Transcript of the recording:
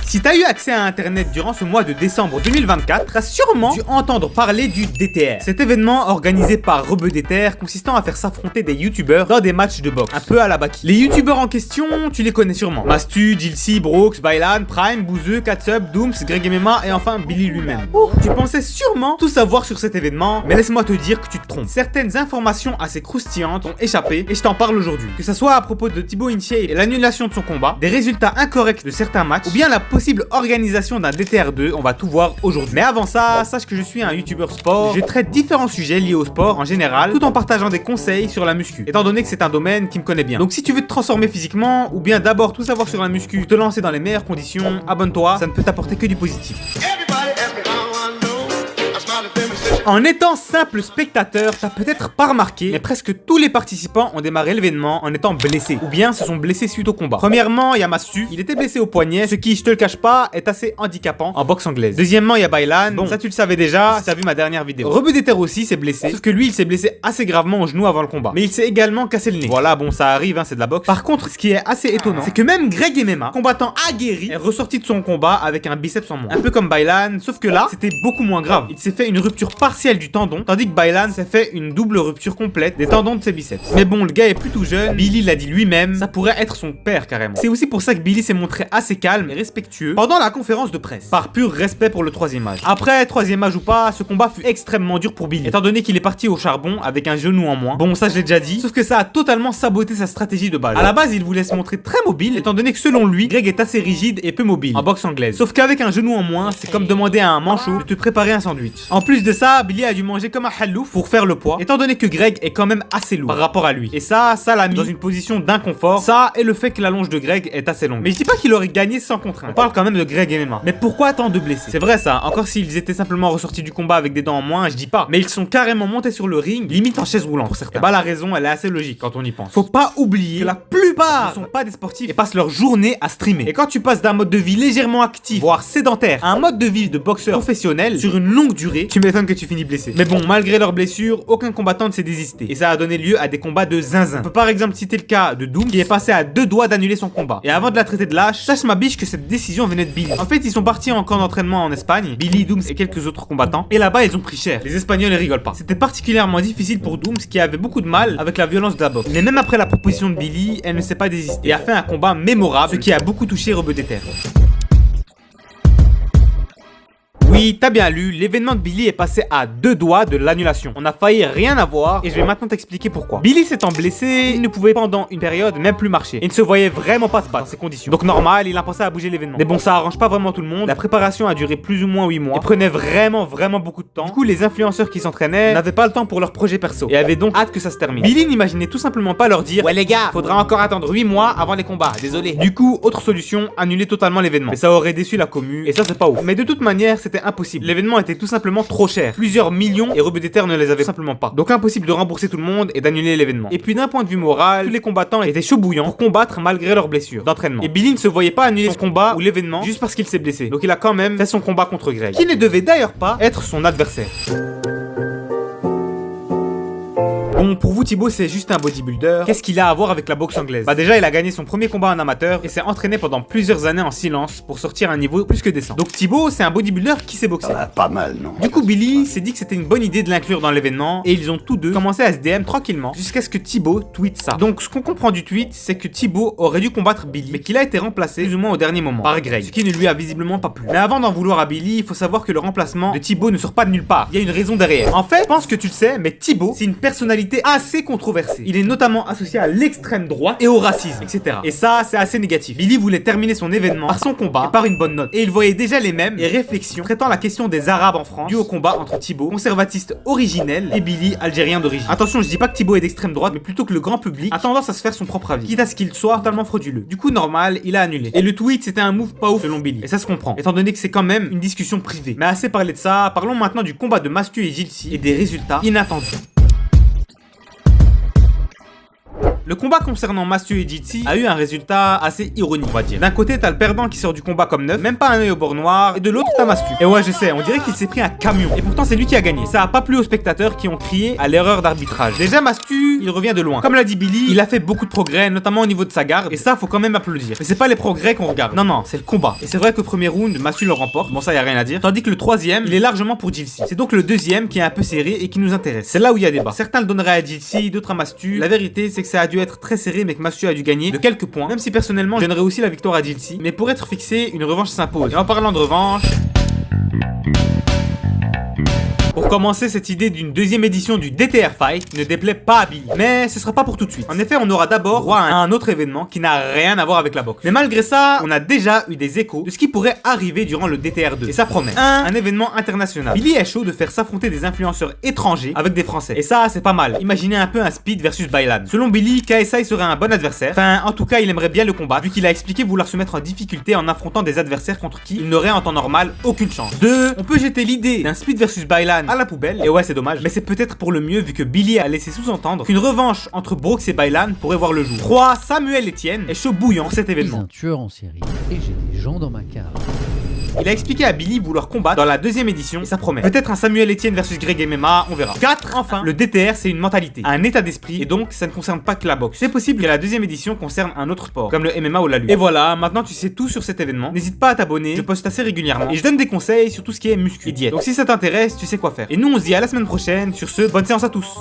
Si t'as eu accès à internet durant ce mois de décembre 2024, t'as sûrement dû entendre parler du DTR. Cet événement organisé par RebeDTR consistant à faire s'affronter des youtubeurs dans des matchs de boxe, un peu à la Baki. Les youtubeurs en question, tu les connais sûrement. Mastu, Jilcy, Brooks, Bailan, Prime, Bouzeux, Katsup, Dooms, Greg MMA et enfin Billy lui-même. Tu pensais sûrement tout savoir sur cet événement, mais laisse-moi te dire que tu te trompes. Certaines informations assez croustillantes ont échappé et je t'en parle aujourd'hui. Que ça soit à propos de Thibaut InShape et l'annulation de son combat, des résultats incorrects de certains matchs ou bien la possible organisation d'un DTR2, on va tout voir aujourd'hui. Mais avant ça, sache que je suis un youtubeur sport. Je traite différents sujets liés au sport en général, tout en partageant des conseils sur la muscu, étant donné que c'est un domaine qui me connaît bien. Donc si tu veux te transformer physiquement, ou bien d'abord tout savoir sur la muscu, te lancer dans les meilleures conditions, abonne-toi, ça ne peut t'apporter que du positif. En étant simple spectateur, t'as peut-être pas remarqué, mais presque tous les participants ont démarré l'événement en étant blessés, ou bien se sont blessés suite au combat. Premièrement, il y a Mastu, il était blessé au poignet, ce qui, je te le cache pas, est assez handicapant en boxe anglaise. Deuxièmement, il y a Bailan, bon ça tu le savais déjà si t'as vu ma dernière vidéo. RebeDTR aussi s'est blessé, sauf que lui il s'est blessé assez gravement au genou avant le combat, mais il s'est également cassé le nez. Voilà, bon ça arrive, hein, c'est de la boxe. Par contre, ce qui est assez étonnant, c'est que même Greg MMA, combattant aguerri, est ressorti de son combat avec un biceps en moins. Un peu comme Bailan, sauf que là, c'était beaucoup moins grave. Il s'est fait une rupture partielle du tendon, tandis que Bailan s'est fait une double rupture complète des tendons de ses biceps. Mais bon, le gars est plus tout jeune, Billy l'a dit lui-même, ça pourrait être son père carrément. C'est aussi pour ça que Billy s'est montré assez calme et respectueux pendant la conférence de presse, par pur respect pour le troisième âge. Après, troisième âge ou pas, ce combat fut extrêmement dur pour Billy, étant donné qu'il est parti au charbon avec un genou en moins. Bon, ça je l'ai déjà dit, sauf que ça a totalement saboté sa stratégie de base. À la base, il voulait se montrer très mobile, étant donné que selon lui, Greg est assez rigide et peu mobile en boxe anglaise. Sauf qu'avec un genou en moins, c'est comme demander à un manchot de te préparer un sandwich. En plus de ça, Billy a dû manger comme un halouf pour faire le poids, étant donné que Greg est quand même assez lourd par rapport à lui. Et ça l'a mis dans une position d'inconfort. Ça et le fait que la longe de Greg est assez longue. Mais je dis pas qu'il aurait gagné sans contrainte. On parle quand même de Greg MMA. Mais pourquoi tant de blessés? C'est vrai ça, encore s'ils étaient simplement ressortis du combat avec des dents en moins, je dis pas. Mais ils sont carrément montés sur le ring, limite en chaise roulante pour certains. Et bah la raison, elle est assez logique quand on y pense. Faut pas oublier que la plupart ne sont pas des sportifs et passent leur journée à streamer. Et quand tu passes d'un mode de vie légèrement actif, voire sédentaire, à un mode de vie de boxeur professionnel sur une longue durée, tu m'étonnes que tu finis blessé. Mais bon, malgré leurs blessures, aucun combattant ne s'est désisté. Et ça a donné lieu à des combats de zinzin. On peut par exemple citer le cas de Doom qui est passé à 2 doigts d'annuler son combat. Et avant de la traiter de lâche, sache ma biche que cette décision venait de Billy. En fait, ils sont partis en camp d'entraînement en Espagne, Billy, Dooms et quelques autres combattants. Et là-bas, ils ont pris cher. Les Espagnols ne rigolent pas. C'était particulièrement difficile pour Dooms qui avait beaucoup de mal avec la violence de la boxe. Mais même après la proposition de Billy, elle ne s'est pas désistée et a fait un combat mémorable, ce qui a beaucoup touché RebeDTR. Oui, t'as bien lu, l'événement de Billy est passé à 2 doigts de l'annulation. On a failli rien avoir et je vais maintenant t'expliquer pourquoi. Billy s'étant blessé, il ne pouvait pendant une période même plus marcher. Il ne se voyait vraiment pas se battre dans ces conditions. Donc normal, il a pensé à bouger l'événement. Mais bon, ça arrange pas vraiment tout le monde. La préparation a duré plus ou moins 8 mois et prenait vraiment beaucoup de temps. Du coup, les influenceurs qui s'entraînaient n'avaient pas le temps pour leur projet perso et avaient donc hâte que ça se termine. Billy n'imaginait tout simplement pas leur dire: ouais les gars, faudra encore attendre 8 mois avant les combats, désolé. Du coup, autre solution, annuler totalement l'événement. Mais ça aurait déçu la commu et ça c'est pas ouf. Mais de toute manière, c'était impossible. L'événement était tout simplement trop cher. Plusieurs millions et RebeDTR ne les avait simplement pas. Donc impossible de rembourser tout le monde et d'annuler l'événement. Et puis d'un point de vue moral, tous les combattants étaient chauds bouillants pour combattre malgré leurs blessures d'entraînement. Et Billy ne se voyait pas annuler son combat ou l'événement juste parce qu'il s'est blessé. Donc il a quand même fait son combat contre Greg, qui ne devait d'ailleurs pas être son adversaire. Bon, pour vous, Thibaut, c'est juste un bodybuilder. Qu'est-ce qu'il a à voir avec la boxe anglaise? Bah déjà, il a gagné son premier combat en amateur et s'est entraîné pendant plusieurs années en silence pour sortir à un niveau plus que décent. Donc Thibaut, c'est un bodybuilder qui sait boxer. Pas mal, non? Du coup, Billy s'est dit que c'était une bonne idée de l'inclure dans l'événement et ils ont tous deux commencé à se DM tranquillement jusqu'à ce que Thibaut tweete ça. Donc ce qu'on comprend du tweet, c'est que Thibaut aurait dû combattre Billy, mais qu'il a été remplacé plus ou moins au dernier moment par Greg, ce qui ne lui a visiblement pas plu. Mais avant d'en vouloir à Billy, il faut savoir que le remplacement de Thibaut ne sort pas de nulle part. Il y a une raison derrière. En fait, je pense que tu le sais, mais Thibaut, c'est une personnalité assez controversée. Il est notamment associé à l'extrême droite et au racisme, etc. Et ça, c'est assez négatif. Billy voulait terminer son événement par son combat et par une bonne note. Et il voyait déjà les mèmes et réflexions traitant la question des Arabes en France, dû au combat entre Thibaut, conservatiste originel, et Billy, algérien d'origine. Attention, je dis pas que Thibaut est d'extrême droite, mais plutôt que le grand public a tendance à se faire son propre avis, quitte à ce qu'il soit totalement frauduleux. Du coup, normal, il a annulé. Et le tweet, c'était un move pas ouf selon Billy. Et ça se comprend, étant donné que c'est quand même une discussion privée. Mais assez parlé de ça, parlons maintenant du combat de Mastu et Jilcy et des résultats inattendus. Le combat concernant Mastu et Jitsi a eu un résultat assez ironique, on va dire. D'un côté, t'as le perdant qui sort du combat comme neuf, même pas un œil au bord noir, et de l'autre, t'as Mastu. Et ouais, je sais, on dirait qu'il s'est pris un camion. Et pourtant, c'est lui qui a gagné. Ça a pas plu aux spectateurs qui ont crié à l'erreur d'arbitrage. Déjà, Mastu, il revient de loin. Comme l'a dit Billy, il a fait beaucoup de progrès, notamment au niveau de sa garde, et ça, faut quand même applaudir. Mais c'est pas les progrès qu'on regarde. Non, non, c'est le combat. Et c'est vrai que le premier round, Mastu le remporte. Bon, ça, y a rien à dire. Tandis que le troisième, il est largement pour Jitsi. C'est donc le deuxième qui est un peu serré et qui nous intéresse. C'est là où il y a débat. Certains le donneraient à Jitsi, d'autres à Mastu. La vérité, c'est que ça a dû être très serré, mais que Mastu a dû gagner de quelques points. Même si personnellement, je donnerais aussi la victoire à Jitsi. Mais pour être fixé, une revanche s'impose. Et en parlant de revanche, pour commencer, cette idée d'une deuxième édition du DTR Fight ne déplaît pas à Billy. Mais ce sera pas pour tout de suite. En effet, on aura d'abord droit à un autre événement qui n'a rien à voir avec la boxe. Mais malgré ça, on a déjà eu des échos de ce qui pourrait arriver durant le DTR 2. Et ça promet. Un événement international. Billy est chaud de faire s'affronter des influenceurs étrangers avec des Français. Et ça, c'est pas mal. Imaginez un peu un Speed versus Bailan. Selon Billy, KSI serait un bon adversaire. Enfin, en tout cas, il aimerait bien le combattre, vu qu'il a expliqué vouloir se mettre en difficulté en affrontant des adversaires contre qui il n'aurait en temps normal aucune chance. 2. On peut jeter l'idée d'un Speed versus Bailan à la poubelle. Et ouais, c'est dommage, mais c'est peut-être pour le mieux vu que Billy a laissé sous-entendre qu'une revanche entre Brooks et Bailan pourrait voir le jour. 3. Samuel Etienne est chaud bouillant pour cet événement. Je suis un tueur en série et j'ai des gens dans ma cave. Il a expliqué à Billy vouloir combattre dans la deuxième édition et ça promet. Peut-être un Samuel Etienne versus Greg MMA, on verra. 4. Enfin, le DTR c'est une mentalité, un état d'esprit et donc ça ne concerne pas que la boxe. C'est possible que la deuxième édition concerne un autre sport, comme le MMA ou la lutte. Et voilà, maintenant tu sais tout sur cet événement. N'hésite pas à t'abonner, je poste assez régulièrement et je donne des conseils sur tout ce qui est muscu et diète. Donc si ça t'intéresse, tu sais quoi faire. Et nous on se dit à la semaine prochaine. Sur ce, bonne séance à tous.